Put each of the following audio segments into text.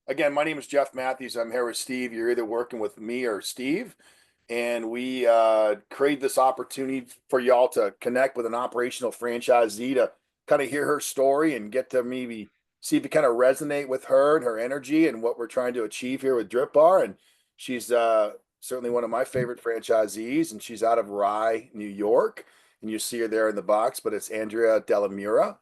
Again, my name is Jeff Matthews. I'm here with Steve. You're either working with me or Steve, and we create this opportunity for y'all to connect with an operational franchisee to kind of hear her story and get to maybe see if you kind of resonate with her and her energy and what we're trying to achieve here with Drip Bar. And she's certainly one of my favorite franchisees, and she's out of Rye, New York. And you see her there in the box, but it's Andrea Delamura.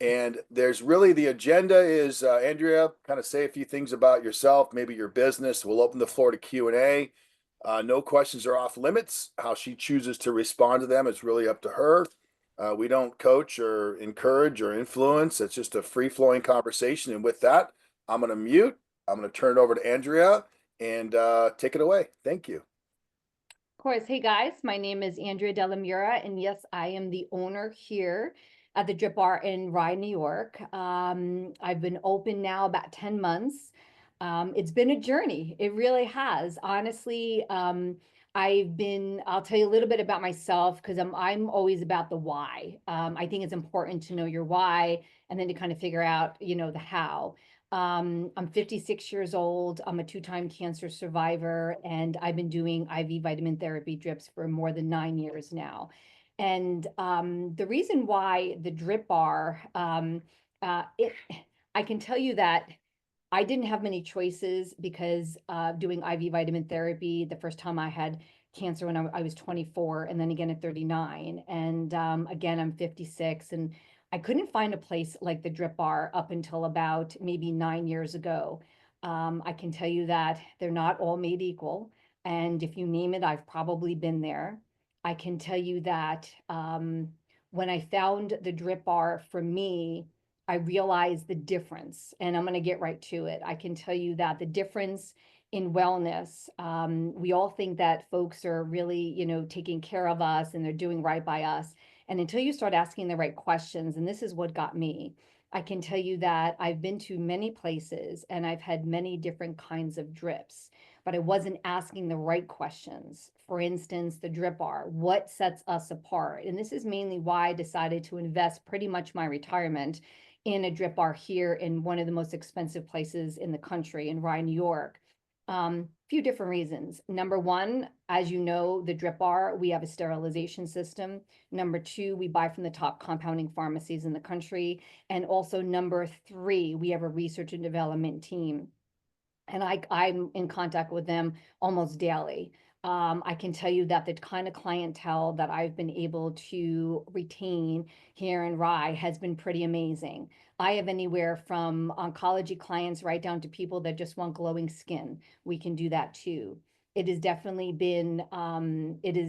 And there's really the agenda is Andrea, kind of say a few things about yourself, maybe your business. We'll open the floor to Q&A. No questions are off limits. How she chooses to respond to them is really up to her. We don't coach or encourage or influence. It's just a free-flowing conversation. And with that, I'm going to mute. I'm going to turn it over to Andrea and take it away. Thank you. Of course. Hey guys, my name is Andrea Delamura, and yes, I am the owner here at the Drip Bar in Rye, New York. I've been open now about 10 months. It's been a journey. It really has. Honestly, I'll tell you a little bit about myself because I'm always about the why. I think it's important to know your why and then to kind of figure out, the how. I'm 56 years old. I'm a two-time cancer survivor, and I've been doing IV vitamin therapy drips for more than 9 years now. And the reason why the drip bar, I can tell you that I didn't have many choices because doing IV vitamin therapy, the first time I had cancer when I was 24, and then again at 39. And again, I'm 56. And I couldn't find a place like the Drip Bar up until about maybe 9 years ago. I can tell you that they're not all made equal. And if you name it, I've probably been there. I can tell you that when I found the Drip Bar for me, I realized the difference, and I'm going to get right to it. I can tell you that the difference in wellness, we all think that folks are really, taking care of us and they're doing right by us. And until you start asking the right questions, and this is what got me, I can tell you that I've been to many places and I've had many different kinds of drips, but I wasn't asking the right questions. For instance, the drip bar, what sets us apart? And this is mainly why I decided to invest pretty much my retirement in a drip bar here in one of the most expensive places in the country in Rye, New York. Few different reasons. Number one, as you know, the drip bar, we have a sterilization system. Number two, we buy from the top compounding pharmacies in the country. And also number three, we have a research and development team. And I'm in contact with them almost daily. I can tell you that the kind of clientele that I've been able to retain here in Rye has been pretty amazing. I have anywhere from oncology clients right down to people that just want glowing skin. We can do that too. It has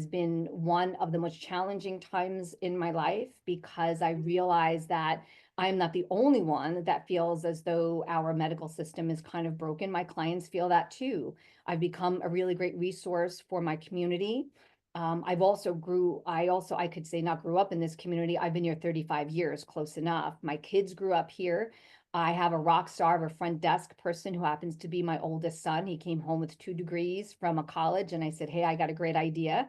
been one of the most challenging times in my life because I realized that I'm not the only one that feels as though our medical system is kind of broken. My clients feel that too. I've become a really great resource for my community. I could say not grew up in this community. I've been here 35 years, close enough. My kids grew up here. I have a rock star of a front desk person who happens to be my oldest son. He came home with 2 degrees from a college, and I said, "Hey, I got a great idea."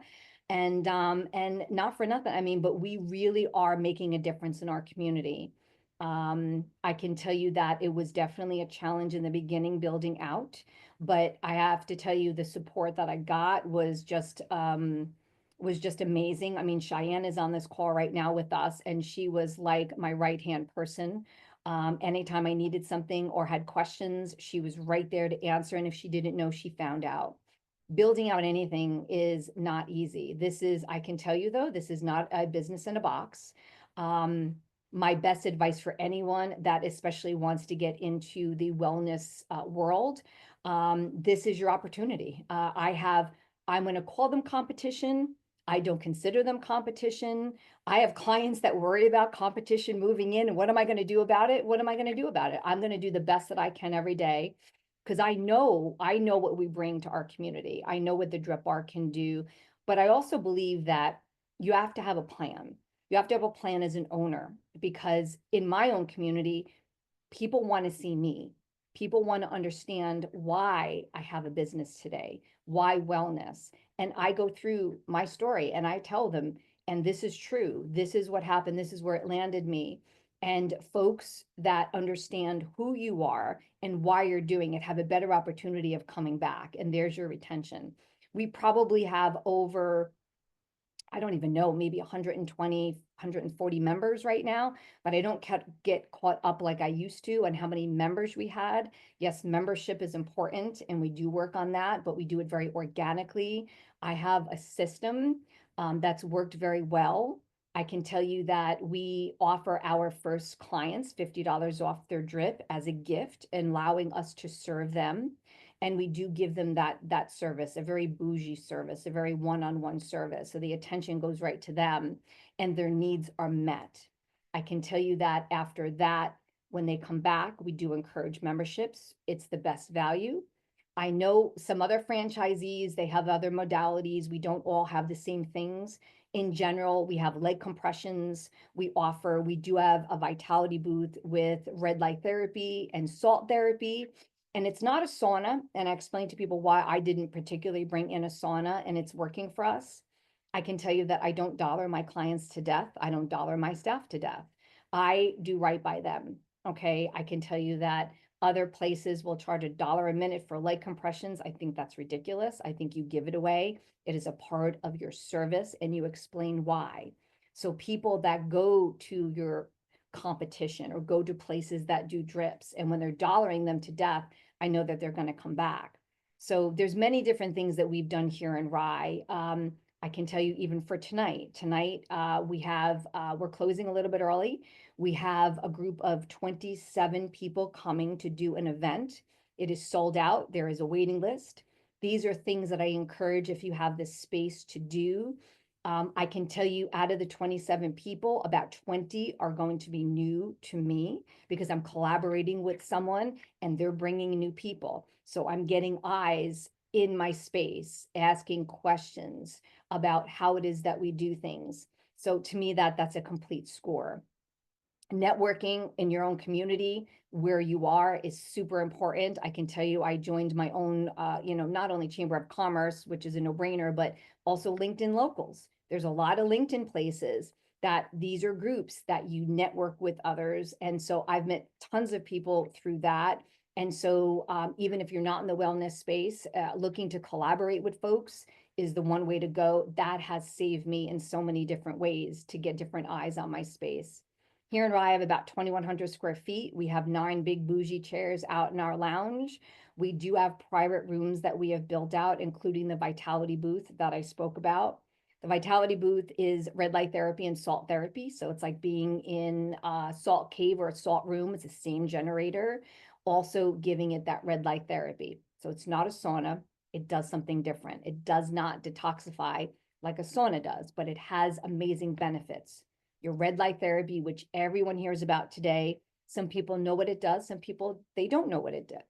And not for nothing. I mean, but we really are making a difference in our community. I can tell you that it was definitely a challenge in the beginning building out, but I have to tell you the support that I got was just amazing. I mean, Cheyenne is on this call right now with us, and she was like my right-hand person. Anytime I needed something or had questions, she was right there to answer. And if she didn't know, she found out. Building out anything is not easy. I can tell you though, this is not a business in a box. Um, my best advice for anyone that especially wants to get into the wellness world, this is your opportunity. I'm going to call them competition. I don't consider them competition. I have clients that worry about competition moving in. And what am I going to do about it? What am I going to do about it? I'm going to do the best that I can every day because I know what we bring to our community. I know what the drip bar can do, but I also believe that you have to have a plan. You have to have a plan as an owner because in my own community, people want to see me. People want to understand why I have a business today, why wellness. And I go through my story and I tell them, and this is true. This is what happened. This is where it landed me. And folks that understand who you are and why you're doing it have a better opportunity of coming back. And there's your retention. We probably have over, I don't even know, maybe 120, 140 members right now, but I don't get caught up like I used to on how many members we had. Yes, membership is important and we do work on that, but we do it very organically. I have a system that's worked very well. I can tell you that we offer our first clients $50 off their drip as a gift and allowing us to serve them. And we do give them that service, a very bougie service, a very one-on-one service. So the attention goes right to them and their needs are met. I can tell you that after that, when they come back, we do encourage memberships. It's the best value. I know some other franchisees, they have other modalities. We don't all have the same things. In general, we have leg compressions. We do have a vitality booth with red light therapy and salt therapy. And it's not a sauna. And I explained to people why I didn't particularly bring in a sauna and it's working for us. I can tell you that I don't dollar my clients to death. I don't dollar my staff to death. I do right by them. Okay. I can tell you that other places will charge $1 a minute for leg compressions. I think that's ridiculous. I think you give it away. It is a part of your service and you explain why. So people that go to your competition or go to places that do drips, and when they're dollaring them to death, I know that they're going to come back. So there's many different things that we've done here in Rye. I can tell you even for tonight, we're closing a little bit early. We have a group of 27 people coming to do an event. It is sold out. There is a waiting list. These are things that I encourage if you have this space to do. I can tell you out of the 27 people, about 20 are going to be new to me because I'm collaborating with someone and they're bringing new people. So I'm getting eyes in my space, asking questions about how it is that we do things. So to me, that's a complete score. Networking in your own community where you are is super important. I can tell you, I joined my own, not only Chamber of Commerce, which is a no-brainer, but also LinkedIn Locals. There's a lot of LinkedIn places that these are groups that you network with others. And so I've met tons of people through that. And so even if you're not in the wellness space, looking to collaborate with folks is the one way to go. That has saved me in so many different ways to get different eyes on my space. Here in Rye, I have about 2,100 square feet. We have 9 big bougie chairs out in our lounge. We do have private rooms that we have built out, including the Vitality booth that I spoke about. The Vitality booth is red light therapy and salt therapy. So it's like being in a salt cave or a salt room. It's the same generator, also giving it that red light therapy. So it's not a sauna. It does something different. It does not detoxify like a sauna does, but it has amazing benefits. Your red light therapy, which everyone hears about today. Some people know what it does. Some people, they don't know what it did.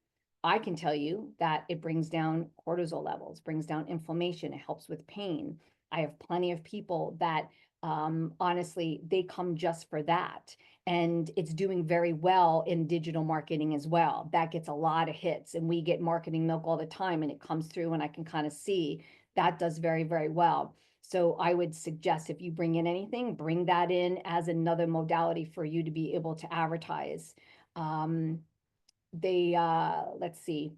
I can tell you that it brings down cortisol levels, brings down inflammation. It helps with pain. I have plenty of people that honestly, they come just for that. And it's doing very well in digital marketing as well. That gets a lot of hits and we get Marketing Milk all the time and it comes through and I can kind of see that does very, very well. So I would suggest if you bring in anything, bring that in as another modality for you to be able to advertise. Let's see.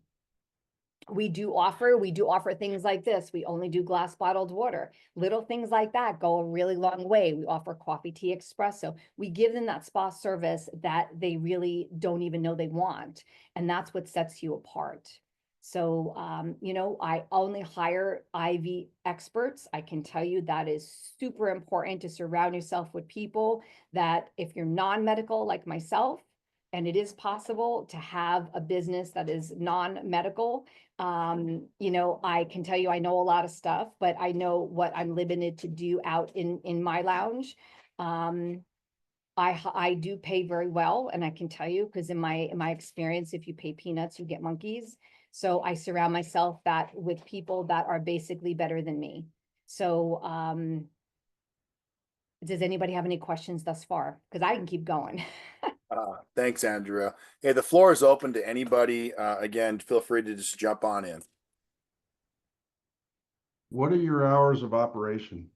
We do offer things like this. We only do glass bottled water. Little things like that go a really long way. We offer coffee, tea, espresso. We give them that spa service that they really don't even know they want. And that's what sets you apart. So, I only hire IV experts. I can tell you that is super important to surround yourself with people that if you're non-medical like myself, and it is possible to have a business that is non-medical. I can tell you, I know a lot of stuff, but I know what I'm limited to do out in my lounge. I do pay very well, and I can tell you, because in my experience, if you pay peanuts, you get monkeys. So I surround myself with people that are basically better than me. So does anybody have any questions thus far? Because I can keep going. Thanks, Andrea. Hey, the floor is open to anybody. Again, feel free to just jump on in. What are your hours of operation?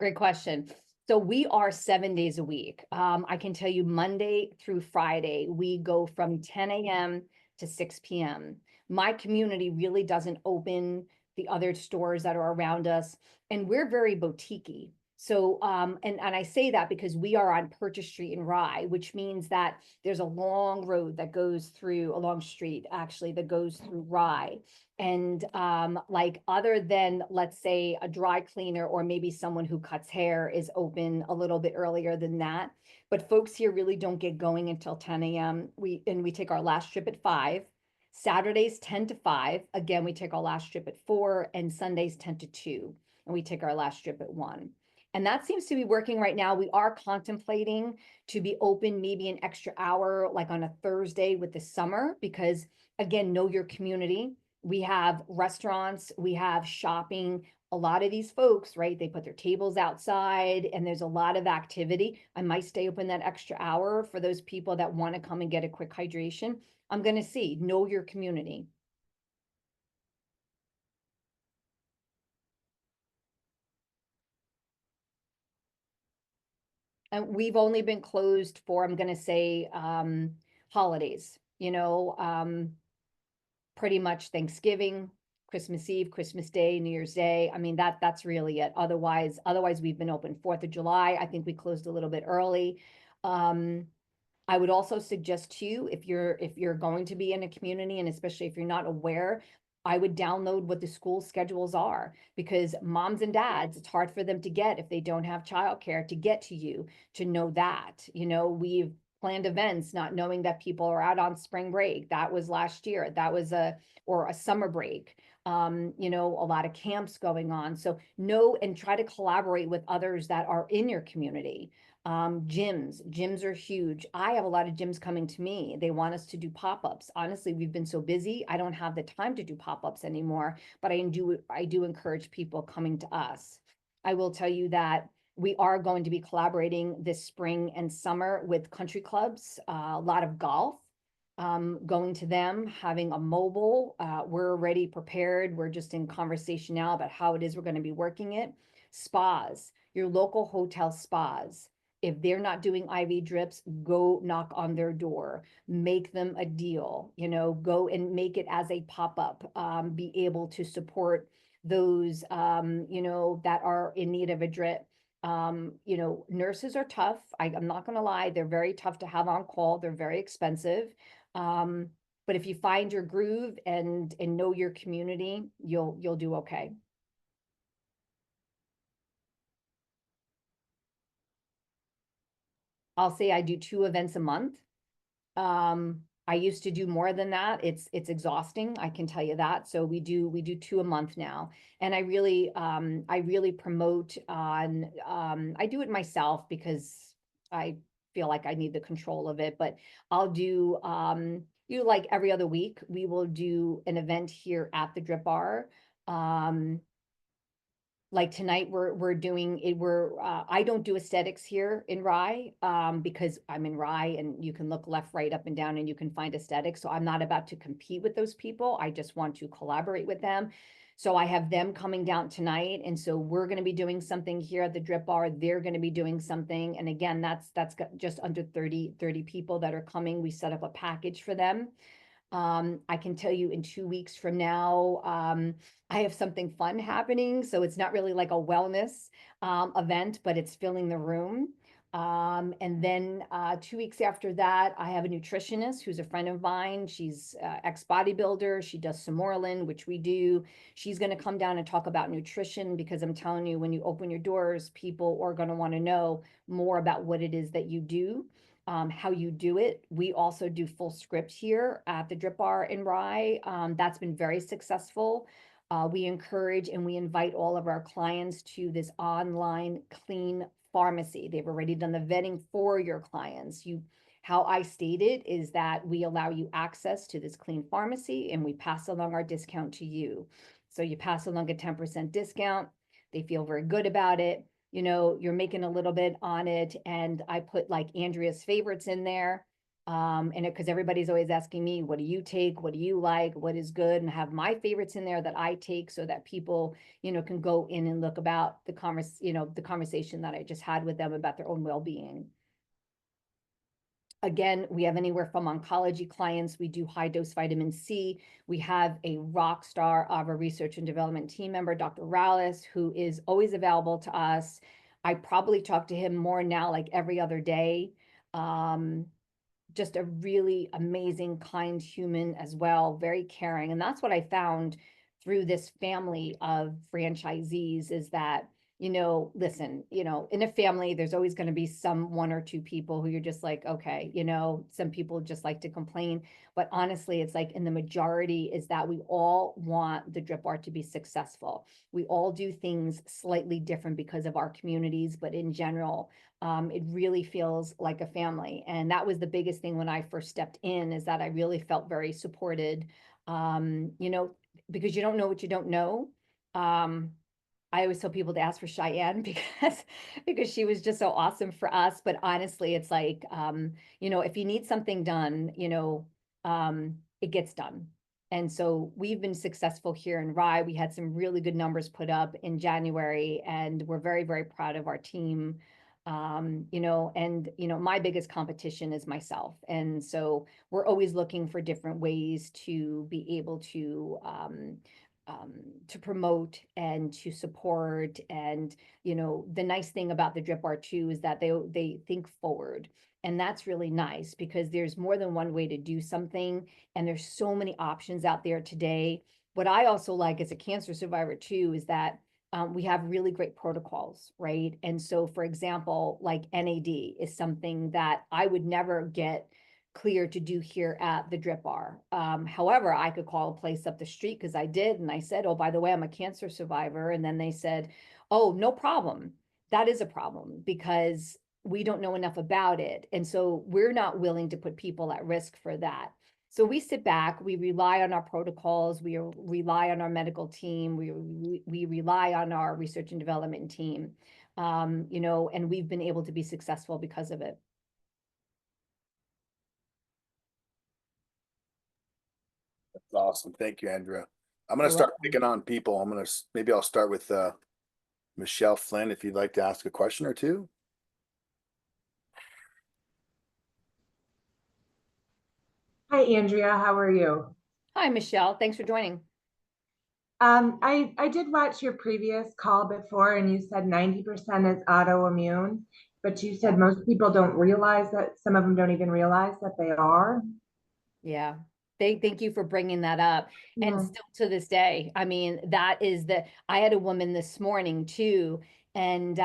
Great question. So we are 7 days a week. I can tell you Monday through Friday, we go from 10 a.m. to 6 p.m. My community really doesn't open the other stores that are around us, and we're very boutique-y. So, and I say that because we are on Purchase Street in Rye, which means that there's a long road that goes through, a long street actually, that goes through Rye. And like other than, let's say, a dry cleaner or maybe someone who cuts hair is open a little bit earlier than that. But folks here really don't get going until 10 a.m. We take our last trip at 5. Saturdays 10 to 5. Again, we take our last trip at 4, and Sundays 10 to 2. And we take our last trip at 1. And that seems to be working right now. We are contemplating to be open maybe an extra hour, like on a Thursday with the summer, because again, know your community. We have restaurants, we have shopping. A lot of these folks, right, they put their tables outside and there's a lot of activity. I might stay open that extra hour for those people that want to come and get a quick hydration. I'm going to see, know your community. And we've only been closed for, I'm going to say, holidays, pretty much Thanksgiving, Christmas Eve, Christmas Day, New Year's Day. I mean, that's really it. Otherwise we've been open. 4th of July, I think we closed a little bit early. I would also suggest to you, if you're going to be in a community, and especially if you're not aware, I would download what the school schedules are, because moms and dads, it's hard for them to get if they don't have childcare to get to you, to know that. We've planned events not knowing that people are out on spring break. That was last year. That was or a summer break. A lot of camps going on. So know and try to collaborate with others that are in your community. Gyms are huge. I have a lot of gyms coming to me. They want us to do pop-ups. Honestly, we've been so busy. I don't have the time to do pop-ups anymore, but I do encourage people coming to us. I will tell you that we are going to be collaborating this spring and summer with country clubs, a lot of golf, going to them, having a mobile. We're already prepared. We're just in conversation now about how it is we're going to be working it. Spas, your local hotel spas. If they're not doing IV drips, go knock on their door, make them a deal, go and make it as a pop-up, be able to support those, that are in need of a drip. Nurses are tough. I'm not going to lie. They're very tough to have on call. They're very expensive. But if you find your groove and know your community, you'll do okay. I'll say I do 2 events a month. I used to do more than that. It's exhausting, I can tell you that. So we do 2 a month now. And I really promote on, I do it myself because I feel like I need the control of it, but I'll do, like every other week, we will do an event here at the Drip Bar. Like tonight we're doing it, I don't do aesthetics here in Rye, because I'm in Rye and you can look left, right, up and down and you can find aesthetics. So I'm not about to compete with those people. I just want to collaborate with them. So I have them coming down tonight. And so we're going to be doing something here at the Drip Bar. They're going to be doing something. And again, that's got just under 30 people that are coming. We set up a package for them. I can tell you in 2 weeks from now, I have something fun happening. So it's not really like a wellness event, but it's filling the room. And then 2 weeks after that, I have a nutritionist who's a friend of mine. She's ex-bodybuilder. She does Sumorlin, which we do. She's going to come down and talk about nutrition, because I'm telling you, when you open your doors, people are going to want to know more about what it is that you do. How you do it. We also do full script here at the Drip Bar in Rye. That's been very successful. We encourage and we invite all of our clients to this online clean pharmacy. They've already done the vetting for your clients. How I state it is that we allow you access to this clean pharmacy and we pass along our discount to you. So you pass along a 10% discount. They feel very good about it. You're making a little bit on it. And I put like Andrea's favorites in there. And because everybody's always asking me, what do you take? What do you like? What is good? And have my favorites in there that I take so that people, can go in and look about the the conversation that I just had with them about their own well-being. Again, we have anywhere from oncology clients. We do high dose vitamin C. We have a rock star of a research and development team member, Dr. Rallis, who is always available to us. I probably talk to him more now, like every other day. Just a really amazing, kind human as well, very caring. And that's what I found through this family of franchisees is that, listen, in a family, there's always going to be some one or two people who you're just like, okay, some people just like to complain. But honestly, it's like in the majority is that we all want the Drip Bar to be successful. We all do things slightly different because of our communities, but in general, it really feels like a family. And that was the biggest thing when I first stepped in is that I really felt very supported, because you don't know what you don't know. I always tell people to ask for Cheyenne because she was just so awesome for us. But honestly, it's like, if you need something done, it gets done. And so we've been successful here in Rye. We had some really good numbers put up in January, and we're very, very proud of our team. My biggest competition is myself. And so we're always looking for different ways to be able to promote and to support. And, the nice thing about the Drip Bar too is that they think forward. And that's really nice because there's more than one way to do something. And there's so many options out there today. What I also like as a cancer survivor too is that we have really great protocols, right? And so, for example, like NAD is something that I would never get clear to do here at the Drip Bar. However, I could call a place up the street because I did. And I said, oh, by the way, I'm a cancer survivor. And then they said, oh, no problem. That is a problem because we don't know enough about it. And so we're not willing to put people at risk for that. So we sit back, we rely on our protocols, we rely on our medical team, we rely on our research and development team, and we've been able to be successful because of it. That's awesome. Thank you, Andrea. I'm gonna You're start welcome. picking on people. Maybe I'll start with Michelle Flynn if you'd like to ask a question or two. Hi, Andrea. How are you? Hi, Michelle. Thanks for joining. I did watch your previous call before, and you said 90% is autoimmune, but you said most people don't realize that, some of them don't even realize that they are. Yeah. Thank you for bringing that up. And Yeah. still to this day, I mean, I had a woman this morning too. And,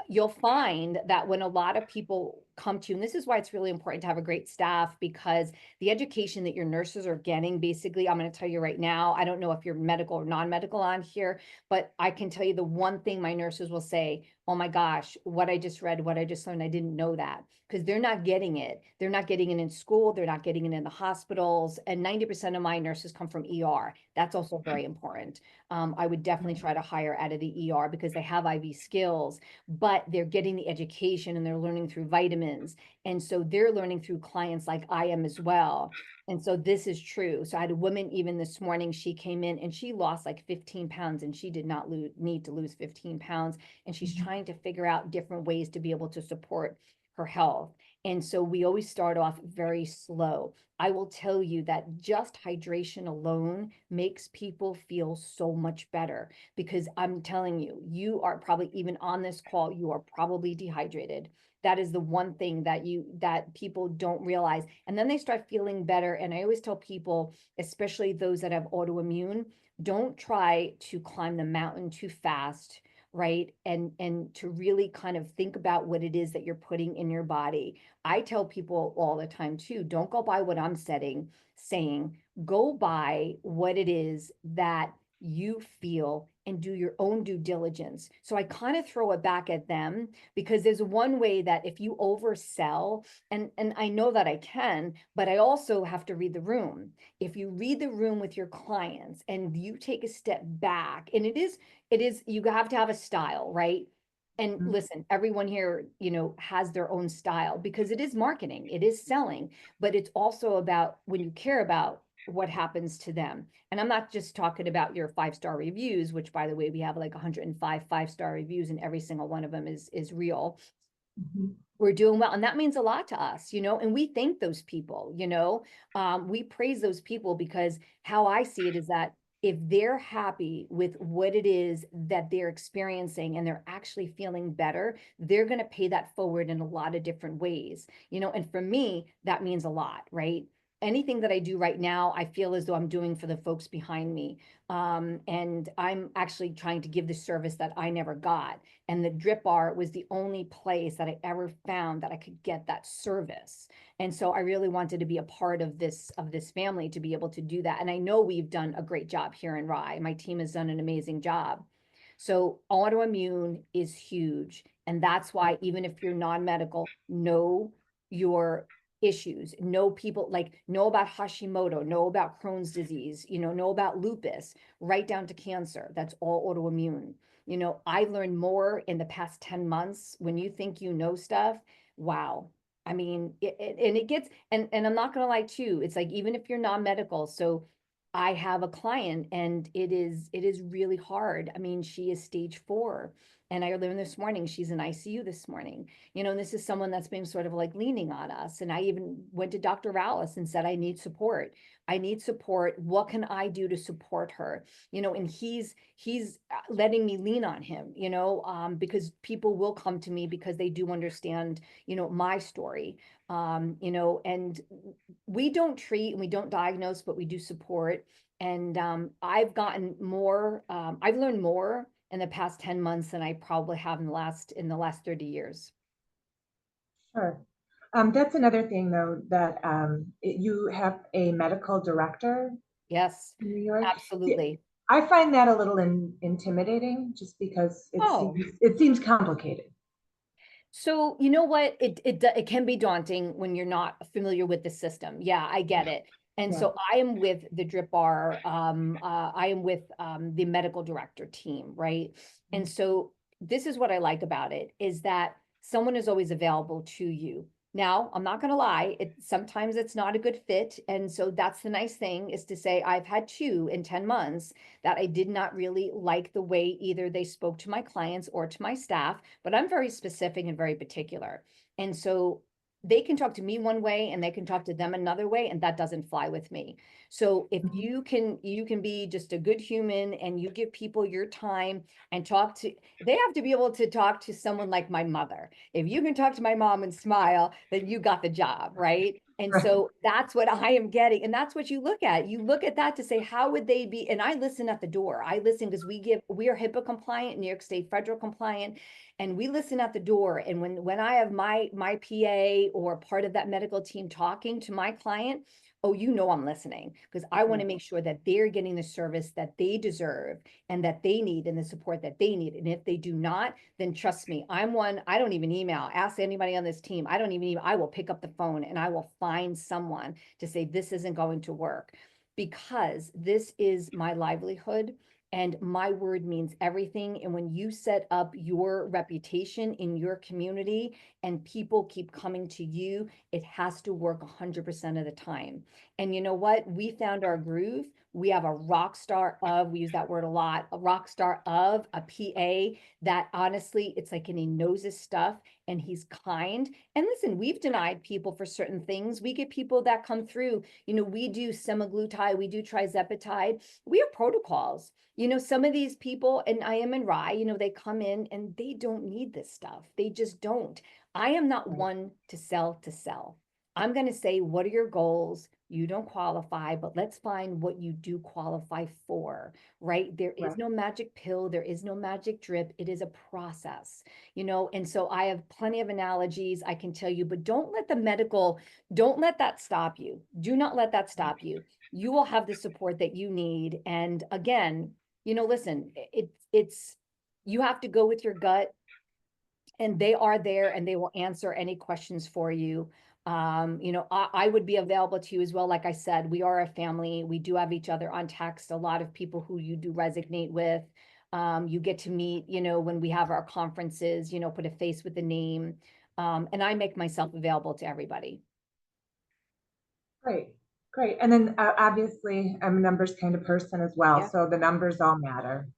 you'll find that when a lot of people come to you, and this is why it's really important to have a great staff, because the education that your nurses are getting, basically, I'm going to tell you right now, I don't know if you're medical or non-medical on here, but I can tell you the one thing my nurses will say, oh my gosh, what I just read, what I just learned, I didn't know that. Because they're not getting it. They're not getting it in school. They're not getting it in the hospitals. And 90% of my nurses come from ER. That's also very important. I would definitely try to hire out of the ER because they have IV skills, but they're getting the education and they're learning through vitamins. And so they're learning through clients like I am as well. And so this is true. So I had a woman even this morning, she came in and she lost like 15 pounds and she did not need to lose 15 pounds. And she's trying to figure out different ways to be able to support her health. And so we always start off very slow. I will tell you that just hydration alone makes people feel so much better because I'm telling you, you are probably even on this call, you are probably dehydrated. That is the one thing that people don't realize. And then they start feeling better. And I always tell people, especially those that have autoimmune, don't try to climb the mountain too fast, right? And to really kind of think about what it is that you're putting in your body. I tell people all the time too, don't go by what I'm saying, go by what it is that you feel and do your own due diligence. So I kind of throw it back at them because there's one way that if you oversell, and I know that I can, but I also have to read the room. If you read the room with your clients and you take a step back, and it is you have to have a style, right? And Mhm. listen, everyone here, has their own style because it is marketing, it is selling, but it's also about when you care about what happens to them. And I'm not just talking about your 5-star reviews, which by the way, we have like 105 5-star reviews and every single one of them is real. Mhm. We're doing well. And that means a lot to us, and we thank those people, we praise those people because how I see it is that if they're happy with what it is that they're experiencing and they're actually feeling better, they're going to pay that forward in a lot of different ways, and for me, that means a lot, right? Anything that I do right now, I feel as though I'm doing for the folks behind me. And I'm actually trying to give the service that I never got. And the Drip Bar was the only place that I ever found that I could get that service. And so I really wanted to be a part of this family to be able to do that. And I know we've done a great job here in Rye. My team has done an amazing job. So autoimmune is huge. And that's why even if you're non-medical, know your issues, know about Hashimoto, know about Crohn's disease, know about lupus, right down to cancer. That's all autoimmune. I learned more in the past 10 months. When you think you know stuff, wow. I mean, and it gets, and I'm not going to lie too. It's like, even if you're non-medical, so I have a client and it is really hard. I mean, she is stage 4 and I learned this morning, she's in ICU this morning, and this is someone that's been sort of like leaning on us. And I even went to Dr. Rallis and said, I need support. I need support. What can I do to support her? And he's letting me lean on him, because people will come to me because they do understand, my story. And we don't treat and we don't diagnose, but we do support. And I've learned more in the past 10 months than I probably have in the last 30 years. Sure. That's another thing though, that you have a medical director Yes, in New York. absolutely. I find that a little intimidating just because Oh, it seems complicated. so you know what? It can be daunting when you're not familiar with the system. Yeah, I get it. And Yeah. so I am with the Drip Bar. I am with the medical director team, right? And so this is what I like about it is that someone is always available to you. Now, I'm not going to lie, sometimes it's not a good fit. And so that's the nice thing is to say I've had 2 in 10 months that I did not really like the way either they spoke to my clients or to my staff, but I'm very specific and very particular. And so they can talk to me one way and they can talk to them another way, and that doesn't fly with me. So if Mhm. you can be just a good human and you give people your time and they have to be able to talk to someone like my mother. If you can talk to my mom and smile, then you got the job, right? And Right. so that's what I am getting. And that's what you look at. You look at that to say, how would they be? And I listen at the door. I listen because we are HIPAA compliant, New York State federal compliant, and we listen at the door. And when I have my PA or part of that medical team talking to my client, oh, I'm listening because I want to make sure that they're getting the service that they deserve and that they need and the support that they need. And if they do not, then trust me, I don't even email. Ask anybody on this team. I don't even email. I will pick up the phone and I will find someone to say, this isn't going to work because this is my livelihood and my word means everything. And when you set up your reputation in your community and people keep coming to you, it has to work 100% of the time. And you know what? We found our groove. We have a rock star of, we use that word a lot, a rock star of a PA that honestly, it's like, and he knows his stuff and he's kind. And listen, we've denied people for certain things. We get people that come through, we do semaglutide, we do trizepatide. We have protocols. Some of these people, and I am in Rye, they come in and they don't need this stuff. They just don't. I am not Right. one to sell. I'm going to say, what are your goals? You don't qualify, but let's find what you do qualify for, right? There is Right. no magic pill. There is no magic drip. It is a process, and so I have plenty of analogies I can tell you, but don't let that stop you. Do not let that stop you. You will have the support that you need. And again, listen, you have to go with your gut and they are there and they will answer any questions for you. I would be available to you as well. Like I said, we are a family. We do have each other on text. A lot of people who you do resonate with. You get to meet, you know, when we have our conferences, you know, put a face with the name. And I make myself available to everybody. Great, great. And then obviously, I'm a numbers kind of person as well, Yeah. so the numbers all matter.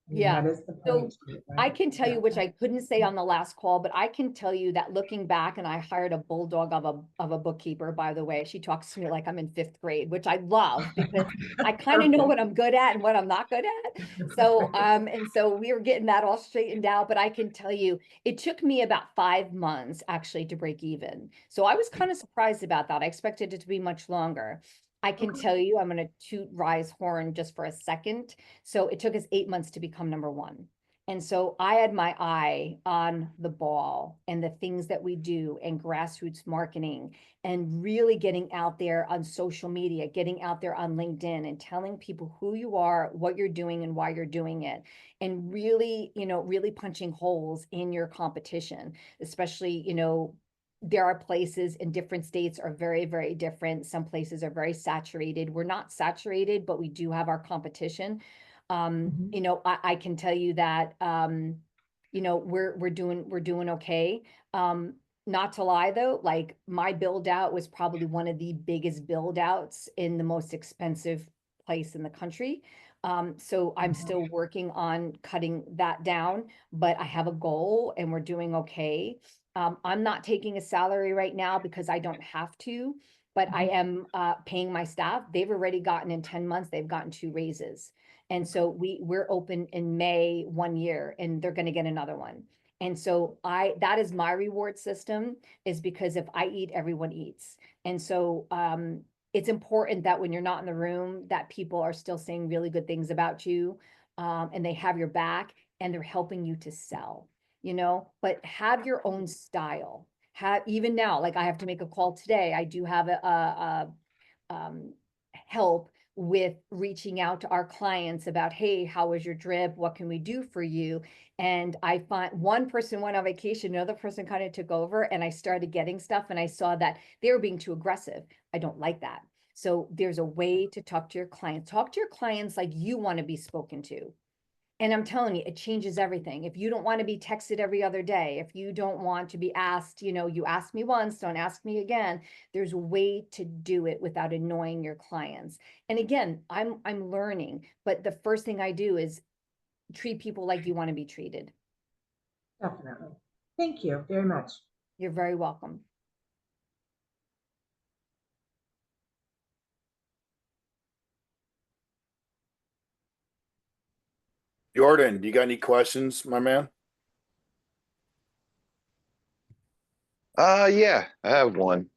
I mean, Yeah. that is the So point, I right? can tell Yeah. you, which I couldn't say on the last call, but I can tell you that looking back, and I hired a bulldog of a bookkeeper, by the way. She talks to me like I'm in 5th grade, which I love because I kind of know what I'm good at and what I'm not good at. So, and so we were getting that all straightened out, but I can tell you, it took me about 5 months actually to break even. So I was kind of surprised about that. I expected it to be much longer. I can Okay. tell you, I'm going to toot Rise horn just for a second. So it took us 8 months to become #1. And so I had my eye on the ball and the things that we do and grassroots marketing and really getting out there on social media, getting out there on LinkedIn and telling people who you are, what you're doing and why you're doing it. And really, you know, really punching holes in your competition, especially, you know, there are places in different states are very, very different. Some places are very saturated. We're not saturated, but we do have our competition. Mhm. You know, I can tell you that, you know, we're doing okay. Not to lie though, like my build out was probably one of the biggest build outs in the most expensive place in the country. So I'm still working on cutting that down, but I have a goal and we're doing okay. I'm not taking a salary right now because I don't have to, but I am paying my staff. They've already gotten in 10 months, they've gotten 2 raises. And so we're open in May 1 year and they're going to get another one. And so that is my reward system, is because if I eat, everyone eats. And so it's important that when you're not in the room, that people are still saying really good things about you, and they have your back and they're helping you to sell, you know, but have your own style. Have, even now, like I have to make a call today. I do have help with reaching out to our clients about, hey, how was your drip? What can we do for you? And I find one person went on vacation, another person kind of took over, and I started getting stuff and I saw that they were being too aggressive. I don't like that. So there's a way to talk to your clients. Talk to your clients like you want to be spoken to. And I'm telling you, it changes everything. If you don't want to be texted every other day, if you don't want to be asked, you know, you asked me once, don't ask me again. There's a way to do it without annoying your clients. And again, I'm learning, but the first thing I do is treat people like you want to be treated. Definitely. Thank you very much. You're very welcome. Jordan, you got any questions, my man? Yeah, I have one.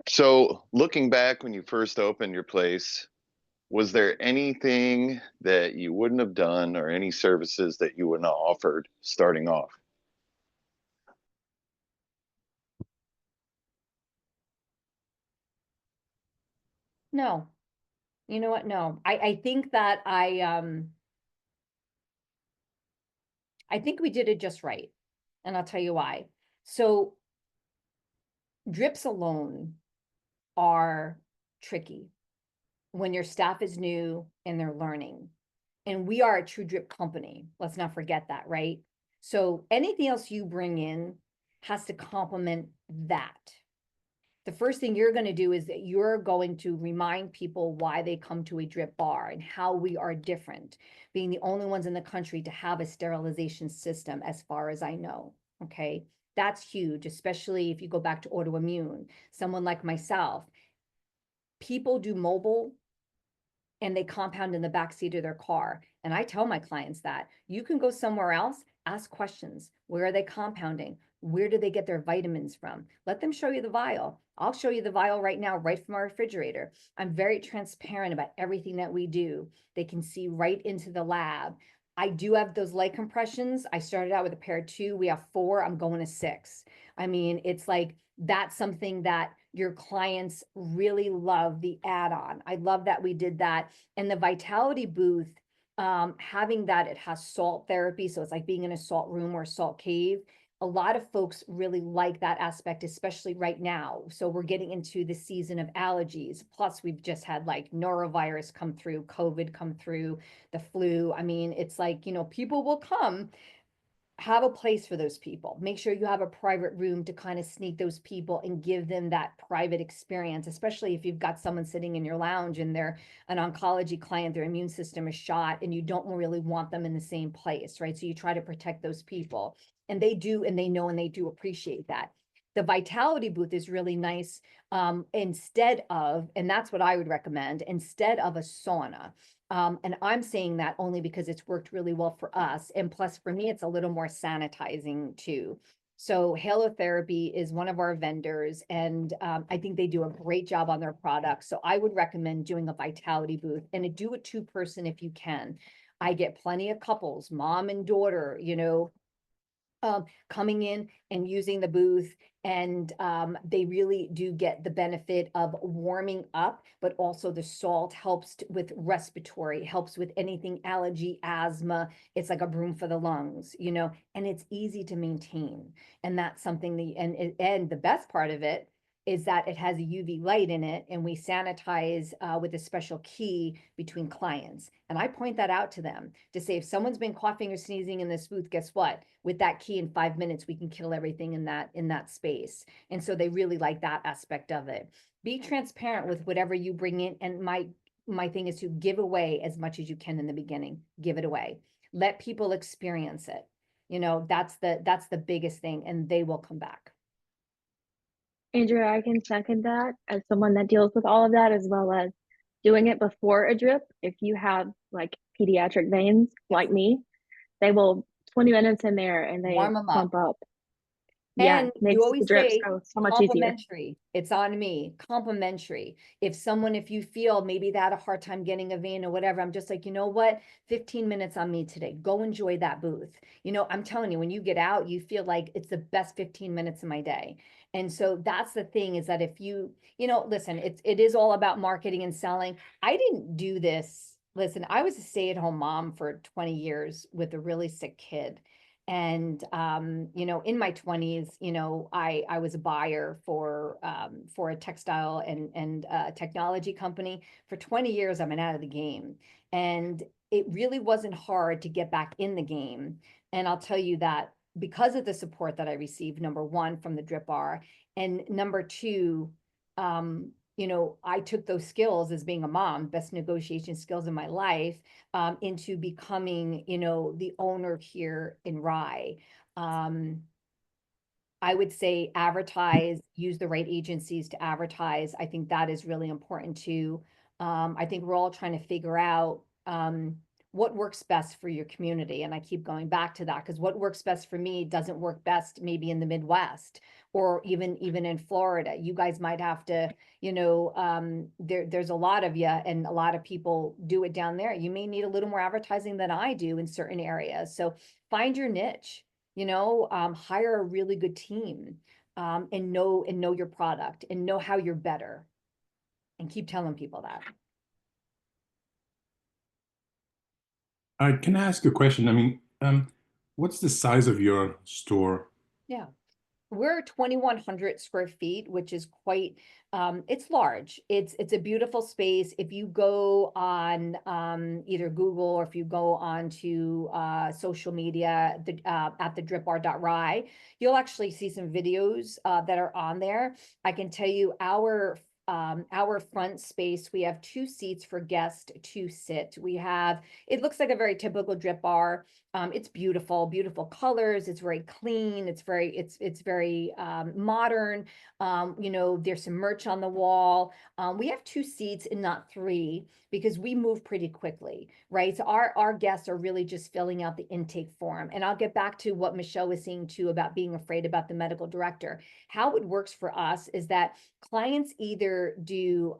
So looking back when you first opened your place, was there anything that you wouldn't have done or any services that you wouldn't have offered starting off? No, you know what? No, I think that I think we did it just right. And I'll tell you why. So drips alone are tricky when your staff is new and they're learning. And we are a true drip company. Let's not forget that, right? So anything else you bring in has to complement that. The first thing you're going to do is that you're going to remind people why they come to a drip bar and how we are different, being the only ones in the country to have a sterilization system, as far as I know. Okay. That's huge, especially if you go back to autoimmune. Someone like myself, people do mobile and they compound in the back seat of their car. And I tell my clients that you can go somewhere else, ask questions. Where are they compounding? Where do they get their vitamins from? Let them show you the vial. I'll show you the vial right now, right from our refrigerator. I'm very transparent about everything that we do. They can see right into the lab. I do have those light compressions. I started out with a pair of 2. We have 4. I'm going to 6. I mean, it's like that's something that your clients really love, the add-on. I love that we did that. And the Vitality booth, having that, it has salt therapy. So it's like being in a salt room or a salt cave. a lot of folks really like that aspect, especially right now. So we're getting into the season of allergies. Plus, we've just had like norovirus come through, COVID come through, the flu. I mean, it's like, people will come. Have a place for those people. Make sure you have a private room to kind of sneak those people and give them that private experience, especially if you've got someone sitting in your lounge and they're an oncology client, their immune system is shot, and you don't really want them in the same place, right? So you try to protect those people. And they do, and they know, and they do appreciate that. The Vitality booth is really nice, instead of, and that's what I would recommend, instead of a sauna. And I'm saying that only because it's worked really well for us. And plus for me, it's a little more sanitizing too. So Halotherapy is one of our vendors, and I think they do a great job on their products. So I would recommend doing a Vitality booth, and do a 2-person if you can. I get plenty of couples, mom and daughter, coming in and using the booth, and they really do get the benefit of warming up, but also the salt helps with respiratory, helps with anything allergy, asthma. It's like a broom for the lungs, and it's easy to maintain. And that's something and the best part of it is that it has a UV light in it, and we sanitize with a special key between clients. And I point that out to them to say, if someone's been coughing or sneezing in this booth, guess what? With that key, in 5 minutes, we can kill everything in that space. And so they really like that aspect of it. Be transparent with whatever you bring in. And my thing is to give away as much as you can in the beginning. Give it away. Let people experience it. That's the biggest thing, and they will come back. Andrea, I can second that as someone that deals with all of that, as well as doing it before a drip. If you have like pediatric veins like me, they will 20 minutes in there and they Warm 'em up. pump up. Yeah, And it makes you the always drips say go so much easier. complimentary. It's on me. Complimentary. If you feel maybe they had a hard time getting a vein or whatever, I'm just like, you know what? 15 minutes on me today. Go enjoy that booth. I'm telling you, when you get out, you feel like it's the best 15 minutes of my day. And so that's the thing, is that if listen, it is all about marketing and selling. I didn't do this. Listen, I was a stay-at-home mom for 20 years with a really sick kid. And, in my 20s, I was a buyer for a textile and technology company. For 20 years, I've been out of the game. And it really wasn't hard to get back in the game. And I'll tell you that because of the support that I received, number one, from the Drip Bar, and number two, I took those skills as being a mom, best negotiation skills in my life, into becoming, the owner here in Rye. I would say advertise, use the right agencies to advertise. I think that is really important too. I think we're all trying to figure out what works best for your community. And I keep going back to that, because what works best for me doesn't work best maybe in the Midwest, or even in Florida. You guys might have to, there's a lot of you, and a lot of people do it down there. You may need a little more advertising than I do in certain areas. So find your niche, hire a really good team, and know your product, and know how you're better, and keep telling people that. Can I ask a question? I mean, what's the size of your store? Yeah. We're 2,100 square feet, which is quite, it's large. It's a beautiful space. If you go on either Google, or if you go on to social media at thedripbar.rye, you'll actually see some videos that are on there. I can tell you our front space, we have 2 seats for guests to sit. It looks like a very typical Drip Bar. It's beautiful colors. It's very clean. It's very modern. There's some merch on the wall. We have 2 seats and not 3, because we move pretty quickly, right? So our guests are really just filling out the intake form. And I'll get back to what Michelle was saying too, about being afraid about the medical director. How it works for us is that clients either do,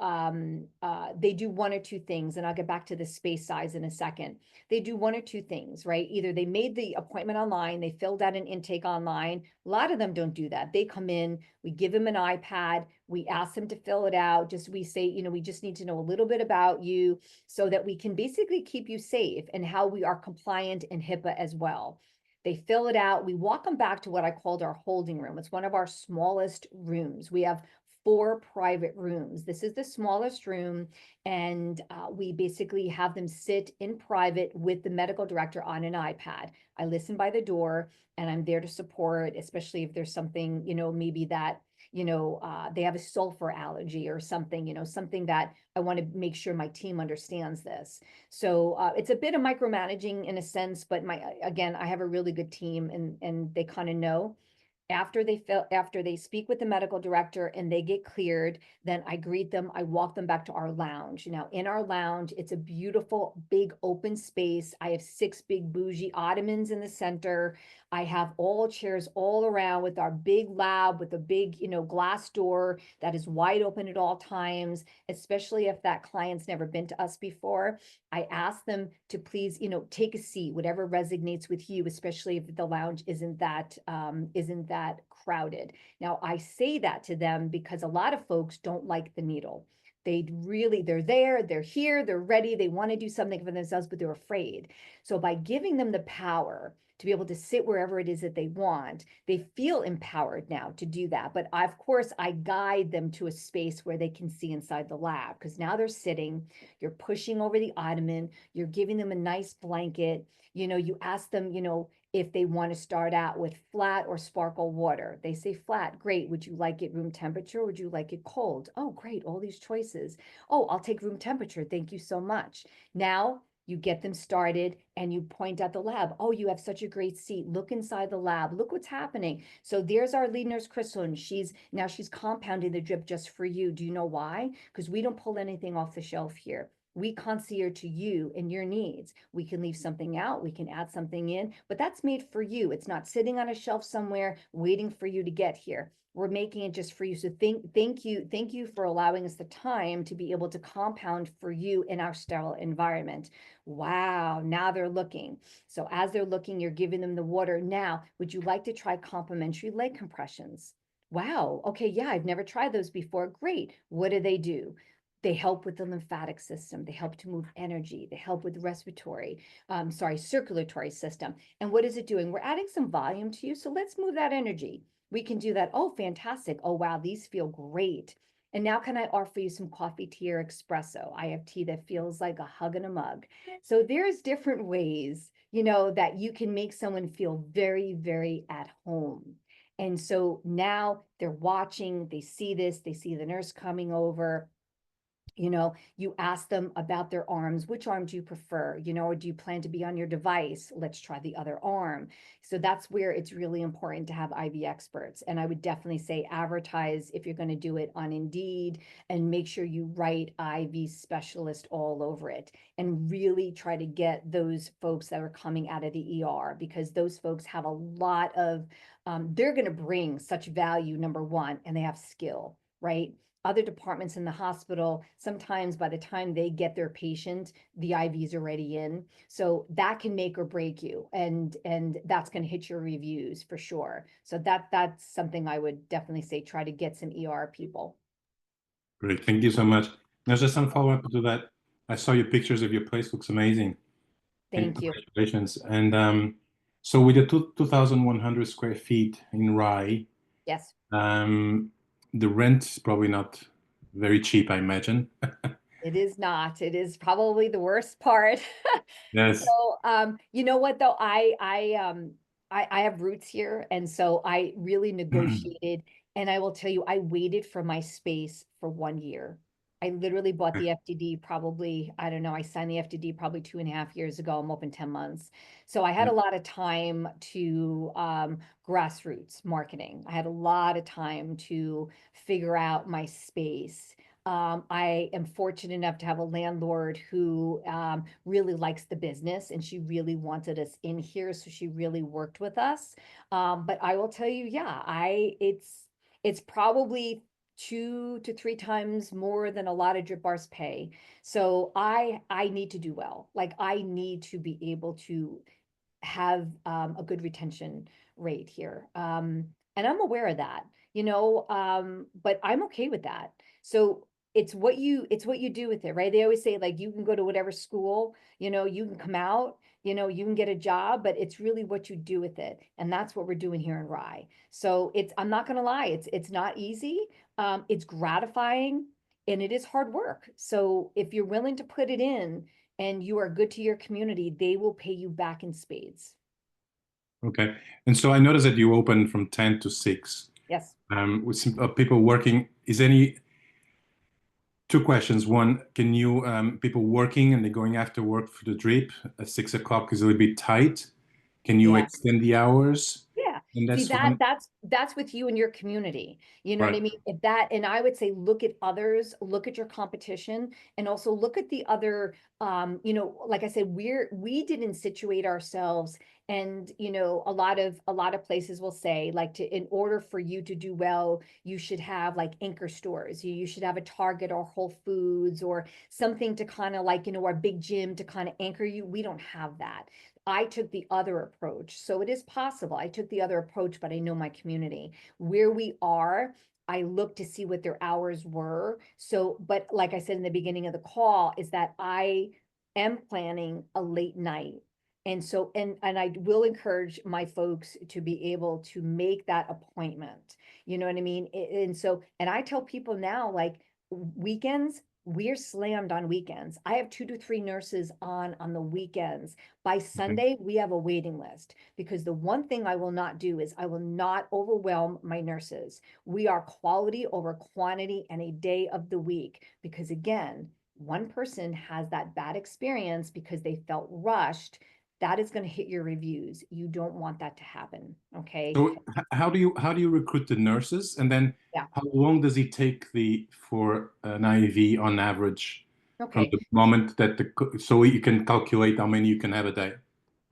they do 1 or 2 things, and I'll get back to the space size in a second. They do 1 or 2 things, right? Either they made the appointment online, they filled out an intake online. A lot of them don't do that. They come in, we give them an iPad, we ask them to fill it out. We say, we just need to know a little bit about you, so that we can basically keep you safe, and how we are compliant in HIPAA as well. They fill it out. We walk them back to what I called our holding room. It's one of our smallest rooms. We have 4 private rooms. This is the smallest room, and we basically have them sit in private with the medical director on an iPad. I listen by the door, and I'm there to support, especially if there's something, maybe that, they have a sulfur allergy or something, something that I want to make sure my team understands this. So it's a bit of micromanaging in a sense, but again, I have a really good team, and they kind of know. After they speak with the medical director and they get cleared, then I greet them. I walk them back to our lounge. Now, in our lounge, it's a beautiful, big open space. I have 6 big bougie ottomans in the center. I have all chairs all around with our big lab with a big, glass door that is wide open at all times, especially if that client's never been to us before. I ask them to please, take a seat, whatever resonates with you, especially if the lounge isn't that crowded. Now, I say that to them because a lot of folks don't like the needle. They're there, they're here, they're ready, they want to do something for themselves, but they're afraid. So by giving them the power to be able to sit wherever it is that they want, they feel empowered now to do that. But of course, I guide them to a space where they can see inside the lab, because now they're sitting, you're pushing over the ottoman, you're giving them a nice blanket, you ask them, if they want to start out with flat or sparkle water. They say flat, great. Would you like it room temperature? Would you like it cold? Oh, great, all these choices. Oh, I'll take room temperature. Thank you so much. Now you get them started and you point at the lab. Oh, you have such a great seat. Look inside the lab. Look what's happening. So there's our lead nurse, Kristen. She's compounding the drip just for you. Do you know why? Because we don't pull anything off the shelf here. We concierge to you and your needs. We can leave something out, we can add something in, but that's made for you. It's not sitting on a shelf somewhere waiting for you to get here. We're making it just for you. So thank you for allowing us the time to be able to compound for you in our sterile environment. Wow, now they're looking. So as they're looking, you're giving them the water. Now, would you like to try complimentary leg compressions? Wow, okay, yeah, I've never tried those before. Great. What do? They help with the lymphatic system. They help to move energy. They help with circulatory system. And what is it doing? We're adding some volume to you. So let's move that energy. We can do that. Oh, fantastic. Oh, wow, these feel great. And now can I offer you some coffee, tea, or espresso? I have tea that feels like a hug in a mug. So there's different ways, that you can make someone feel very, very at home. And so now they're watching, they see this, they see the nurse coming over. You ask them about their arms. Which arm do you prefer? Or do you plan to be on your device? Let's try the other arm. So that's where it's really important to have IV experts. And I would definitely say advertise if you're going to do it on Indeed, and make sure you write IV specialist all over it, and really try to get those folks that are coming out of the ER, because those folks have a lot of, they're going to bring such value, number one, and they have skill, right? Other departments in the hospital, sometimes by the time they get their patient, the IV's already in. So that can make or break you. And that's going to hit your reviews for sure. So that's something I would definitely say, try to get some ER people. Great, thank you so much. There's just some follow-up to that. I saw your pictures of your place, looks amazing. Thank you. Congratulations. And so with the 2,100 square feet in Rye, Yes. the rent is probably not very cheap, I imagine. It is not. It is probably the worst part. Yes. So, you know what though? I have roots here, and so I really negotiated. And I will tell you, I waited for my space for 1 year. I literally bought the FDD probably, I don't know, I signed the FDD probably 2.5 years ago. I'm open 10 months. So I had a lot of time to grassroots marketing. I had a lot of time to figure out my space. I am fortunate enough to have a landlord who really likes the business, and she really wanted us in here. So she really worked with us. But I will tell you, yeah, it's probably 2 to 3 times more than a lot of drip bars pay. So I need to do well. Like, I need to be able to have a good retention rate here. And I'm aware of that, but I'm okay with that. So it's what you do with it, right? They always say like you can go to whatever school, you can come out, you can get a job, but it's really what you do with it. And that's what we're doing here in Rye. So I'm not gonna lie, it's not easy. It's gratifying and it is hard work. So if you're willing to put it in and you are good to your community, they will pay you back in spades. Okay. And so I noticed that you open from 10 to 6, Yes. with some people working. Is any two questions? One, can you people working and they're going after work for the drip at 6 o'clock is a little bit tight. Can you Yeah. extend the hours? Yeah. And See, that's one. that's with you and your community. You know what I Right. mean? And I would say look at others, look at your competition, and also look at the other, like I said, we didn't situate ourselves. And a lot of places will say like in order for you to do well, you should have like anchor stores. You should have a Target or Whole Foods or something to kind of like, or a big gym to kind of anchor you. We don't have that. I took the other approach. So it is possible. I took the other approach, but I know my community. Where we are, I looked to see what their hours were. So, but like I said in the beginning of the call, is that I am planning a late night. And so, and I will encourage my folks to be able to make that appointment. You know what I mean? And so, and I tell people now, like weekends, we're slammed on weekends. I have 2 to 3 nurses on the weekends. By Sunday, we have a waiting list because the one thing I will not do is I will not overwhelm my nurses. We are quality over quantity and a day of the week because again, one person has that bad experience because they felt rushed. That is going to hit your reviews. You don't want that to happen. Okay. So how do you recruit the nurses? And then Yeah. how long does it take for an IV on average from Okay. the moment that so you can calculate how many you can have a day?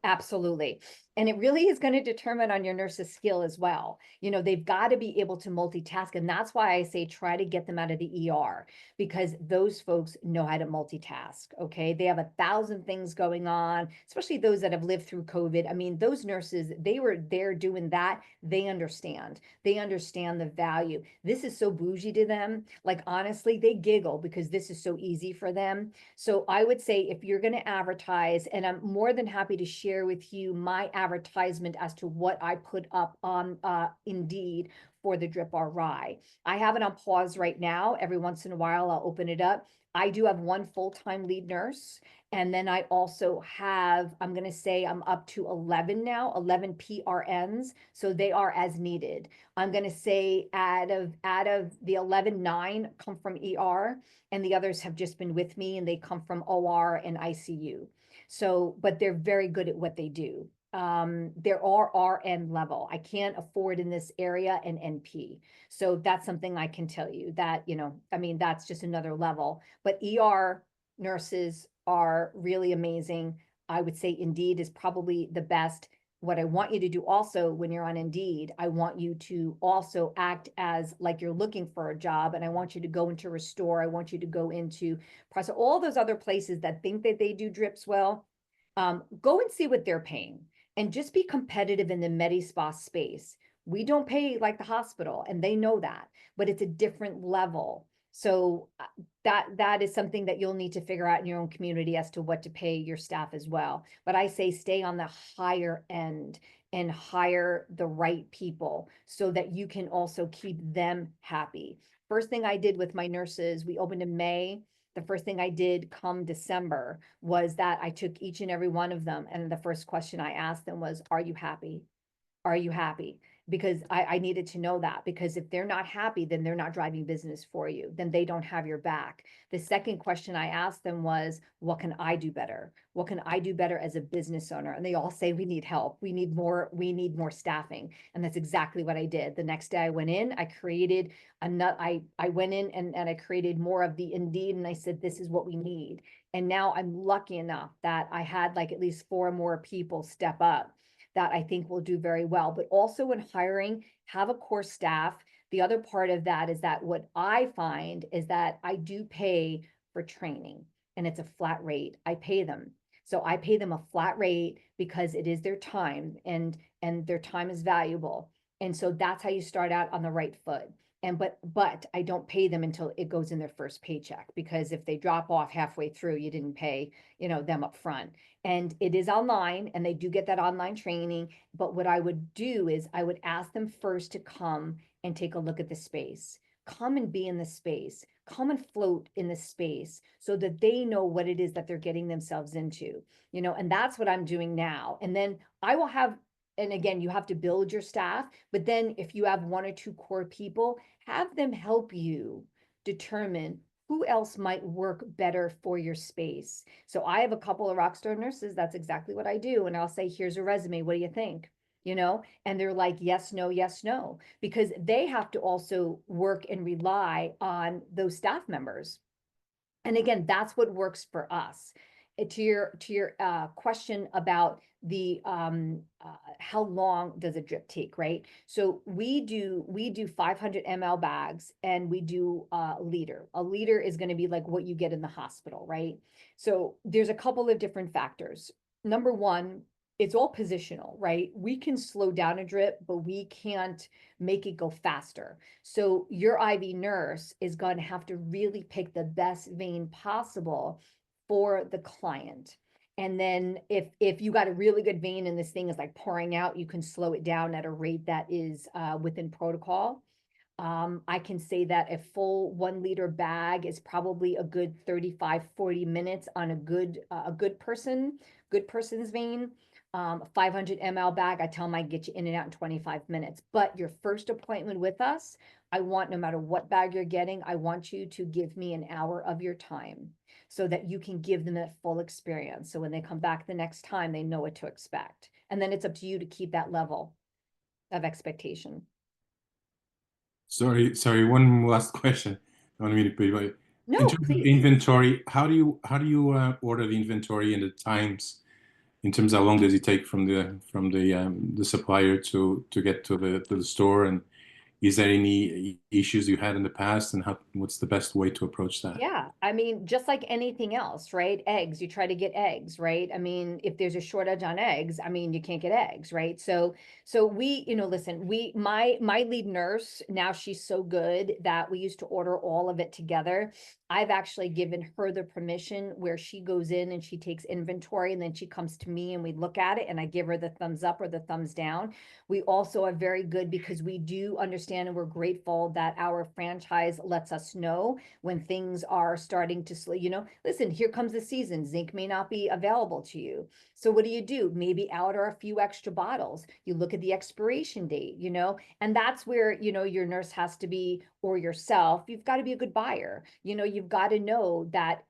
Absolutely. And it really is going to determine on your nurse's skill as well. They've got to be able to multitask. And that's why I say try to get them out of the ER because those folks know how to multitask. Okay. They have 1,000 things going on, especially those that have lived through COVID. I mean, those nurses, they were there doing that. They understand. They understand the value. This is so bougie to them. Like, honestly, they giggle because this is so easy for them. So I would say if you're going to advertise, and I'm more than happy to share with you my advertisement as to what I put up on Indeed for the Drip Bar Rye. I have it on pause right now. Every once in a while, I'll open it up. I do have one full-time lead nurse. And then I also have, I'm going to say I'm up to 11 now, 11 PRNs. So they are as needed. I'm going to say out of the 11, 9 come from ER and the others have just been with me and they come from OR and ICU. So, but they're very good at what they do. There are RN level. I can't afford in this area an NP. So that's something I can tell you that, I mean, that's just another level. But ER nurses are really amazing. I would say Indeed is probably the best. What I want you to do also when you're on Indeed, I want you to also act as like you're looking for a job. And I want you to go into Restore. I want you to go into Process, all those other places that think that they do drips well. Go and see what they're paying and just be competitive in the Medi-Spa space. We don't pay like the hospital and they know that, but it's a different level. So that is something that you'll need to figure out in your own community as to what to pay your staff as well. But I say stay on the higher end and hire the right people so that you can also keep them happy. First thing I did with my nurses, we opened in May. The first thing I did come December was that I took each and every one of them. And the first question I asked them was, are you happy? Are you happy? Because I needed to know that because if they're not happy, then they're not driving business for you. Then they don't have your back. The second question I asked them was, what can I do better? What can I do better as a business owner? And they all say, we need help. We need more staffing. And that's exactly what I did. The next day I went in, I created I went in and I created more of the Indeed and I said, this is what we need. And now I'm lucky enough that I had like at least 4 more people step up that I think will do very well. But also when hiring, have a core staff. The other part of that is that what I find is that I do pay for training and it's a flat rate. I pay them. So I pay them a flat rate because it is their time and their time is valuable. And so that's how you start out on the right foot. but I don't pay them until it goes in their first paycheck, because if they drop off halfway through, you didn't pay, them up front. And it is online, and they do get that online training. But what I would do is I would ask them first to come and take a look at the space. Come and be in the space, come and float in the space, so that they know what it is that they're getting themselves into, and that's what I'm doing now. And then I will have, and again, you have to build your staff, but then if you have 1 or 2 core people, have them help you determine who else might work better for your space. So I have a couple of Rockstar nurses. That's exactly what I do. And I'll say, here's a resume. What do you think? And they're like, yes, no, because they have to also work and rely on those staff members. And again, that's what works for us. To your question about the how long does a drip take, right? So we do 500 ml bags, and we do a liter. A liter is going to be like what you get in the hospital, right? So there's a couple of different factors. Number one, it's all positional, right? We can slow down a drip, but we can't make it go faster. So your IV nurse is going to have to really pick the best vein possible for the client. And then if you got a really good vein and this thing is like pouring out, you can slow it down at a rate that is within protocol. I can say that a full 1 liter bag is probably a good 35, 40 minutes on a good person's vein. 500 ml bag, I tell them I get you in and out in 25 minutes. But your first appointment with us, I want, no matter what bag you're getting, I want you to give me an hour of your time, so that you can give them that full experience. So when they come back the next time, they know what to expect. And then it's up to you to keep that level of expectation. Sorry, one last question. I don't mean to put you, but No, in terms of please. inventory, how do you order the inventory and the times? In terms of how long does it take from the supplier to get to the store, and is there any issues you had in the past, and what's the best way to approach that? Yeah, I mean, just like anything else, right? Eggs, you try to get eggs, right? I mean, if there's a shortage on eggs, I mean, you can't get eggs, right? So we, listen, my lead nurse, now she's so good that we used to order all of it together. I've actually given her the permission where she goes in and she takes inventory, and then she comes to me and we look at it, and I give her the thumbs up or the thumbs down. We also are very good because we do understand, and we're grateful that our franchise lets us know when things are starting to slow. Listen, here comes the season. Zinc may not be available to you. So what do? Maybe order a few extra bottles. You look at the expiration date, and that's where, your nurse has to be, or yourself, you've got to be a good buyer. You've got to know that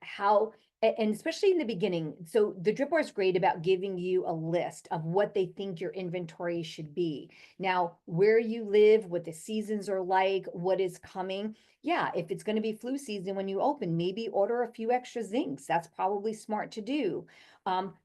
and especially in the beginning. So the Drip Bar is great about giving you a list of what they think your inventory should be. Now, where you live, what the seasons are like, what is coming. Yeah, if it's going to be flu season when you open, maybe order a few extra zincs. That's probably smart to do.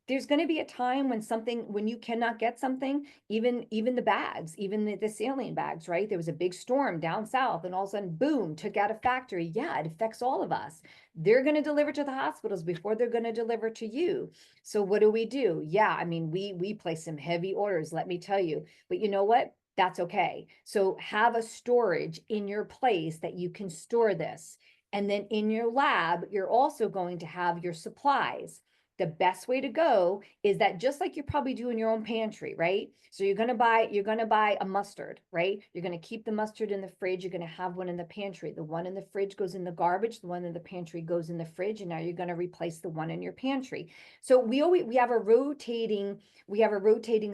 There's going to be a time when you cannot get something, even the bags, even the saline bags, right? There was a big storm down south, and all of a sudden, boom, took out a factory. Yeah, it affects all of us. They're going to deliver to the hospitals before they're going to deliver to you. So what do? Yeah, I mean, we place some heavy orders, let me tell you. But you know what? That's okay. So have a storage in your place that you can store this. And then in your lab, you're also going to have your supplies. The best way to go is that, just like you probably do in your own pantry, right? So you're going to buy a mustard, right? You're going to keep the mustard in the fridge. You're going to have one in the pantry. The one in the fridge goes in the garbage. The one in the pantry goes in the fridge. And now you're going to replace the one in your pantry. So we have a rotating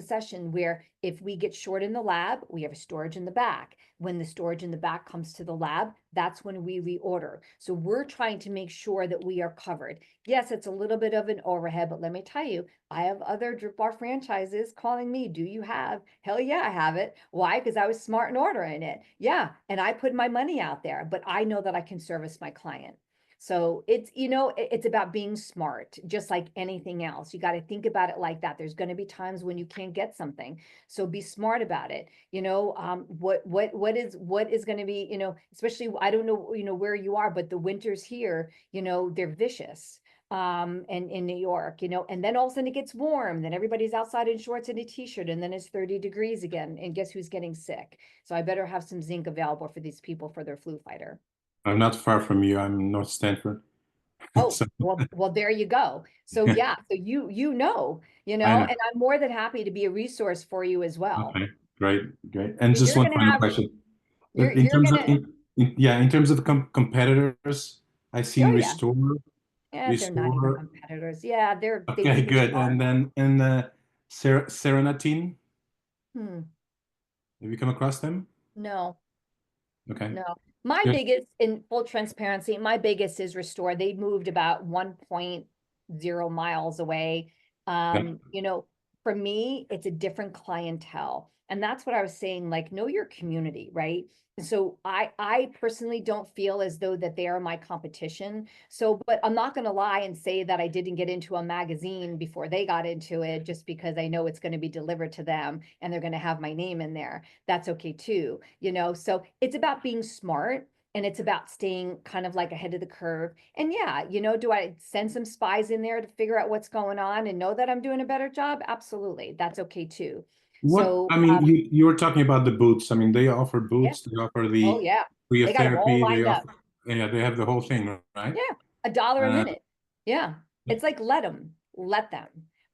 session where if we get short in the lab, we have a storage in the back. When the storage in the back comes to the lab, that's when we reorder. So we're trying to make sure that we are covered. Yes, it's a little bit of an overhead, but let me tell you, I have other Drip Bar franchises calling me. Do you have? Hell yeah, I have it. Why? Because I was smart in ordering it. Yeah, and I put my money out there, but I know that I can service my client. So it's about being smart, just like anything else. You got to think about it like that. There's going to be times when you can't get something. So be smart about it. What is going to be, especially, I don't know, where you are, but the winters here, they're vicious. and in New York, you know, and then all of a sudden it gets warm, then everybody's outside in shorts and a t-shirt, and then it's 30 degrees again, and guess who's getting sick? So I better have some zinc available for these people for their flu fighter. I'm not far from you. I'm North Stanford. Oh, So, well, there you go. So yeah, so you know, I and know. I'm more than happy to be a resource for you as well. Okay, great. And So just you're one gonna final have, question. you're In terms of gonna, in terms of the competitors, I seen oh yeah, Restore. yeah, they're not even Restore. competitors. Yeah, they Okay, do the good. sharp. And then Serenatine. Hmm, Have you come across them? no. Okay. No, my Good. biggest, in full transparency, my biggest is Restore. They moved about 1.0 miles away. Yeah. You know, for me, it's a different clientele. And that's what I was saying, like, know your community, right? And so I personally don't feel as though that they are my competition. So, but I'm not going to lie and say that I didn't get into a magazine before they got into it, just because I know it's going to be delivered to them and they're going to have my name in there. That's okay too, you know? So it's about being smart, and it's about staying kind of like ahead of the curve. And yeah, you know, do I send some spies in there to figure out what's going on and know that I'm doing a better job? Absolutely. That's okay too. What, So, I mean, you were talking about the boots. I mean, they offer yeah. boots, they offer Oh the yeah. They got them all cryotherapy, they lined up. offer, yeah, they have the whole thing, right? Yeah. $1 a Uh, minute. Yeah. It's like, let them,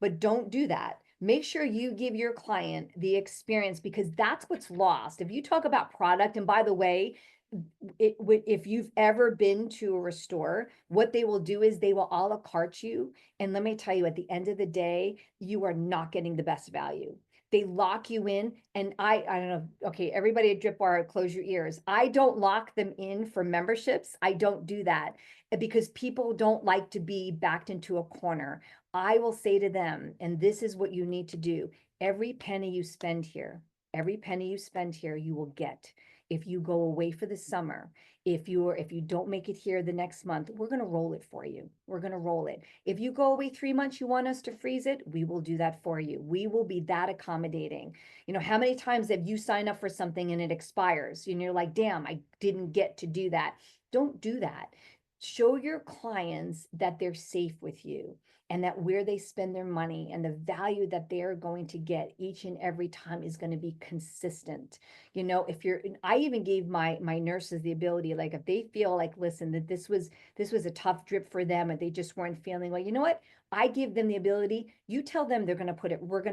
but don't do that. Make sure you give your client the experience, because that's what's lost. If you talk about product, and by the way, if you've ever been to a Restore, what they will do is they will a la carte you. And let me tell you, at the end of the day, you are not getting the best value. They lock you in, and I don't know. Okay, everybody at Drip Bar, close your ears. I don't lock them in for memberships. I don't do that because people don't like to be backed into a corner. I will say to them, and this is what you need to do: every penny you spend here, you will get. If you go away for the summer, if you don't make it here the next month, we're going to roll it for you. We're going to roll it. If you go away 3 months, you want us to freeze it, we will do that for you. We will be that accommodating. You know, how many times have you signed up for something and it expires and you're like, damn, I didn't get to do that? Don't do that. Show your clients that they're safe with you, and that where they spend their money and the value that they're going to get each and every time is going to be consistent. You know, if you're, I even gave my nurses the ability, like, if they feel like, listen, that this was a tough drip for them and they just weren't feeling well, you know what? I give them the ability. You tell them we're going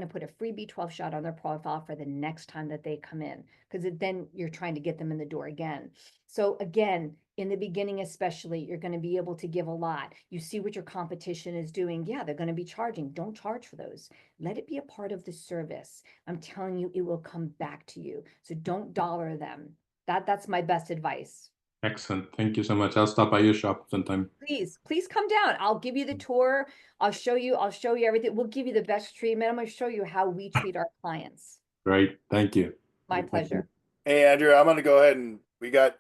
to put a free B12 shot on their profile for the next time that they come in, because then you're trying to get them in the door again. So again, in the beginning, especially, you're going to be able to give a lot. You see what your competition is doing. Yeah, they're going to be charging. Don't charge for those. Let it be a part of the service. I'm telling you, it will come back to you. So don't dollar them. That's my best advice. Excellent. Thank you so much. I'll stop by your shop sometime. Please come down. I'll give you the tour. I'll show you everything. We'll give you the best treatment. I'm going to show you how we treat our clients. Great. Thank you. My Thank you. pleasure. Hey, Andrew, I'm going to go ahead and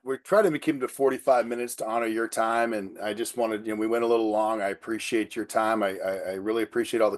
we're trying to keep to 45 minutes to honor your time. And I just wanted, we went a little long. I appreciate your time. I really appreciate all the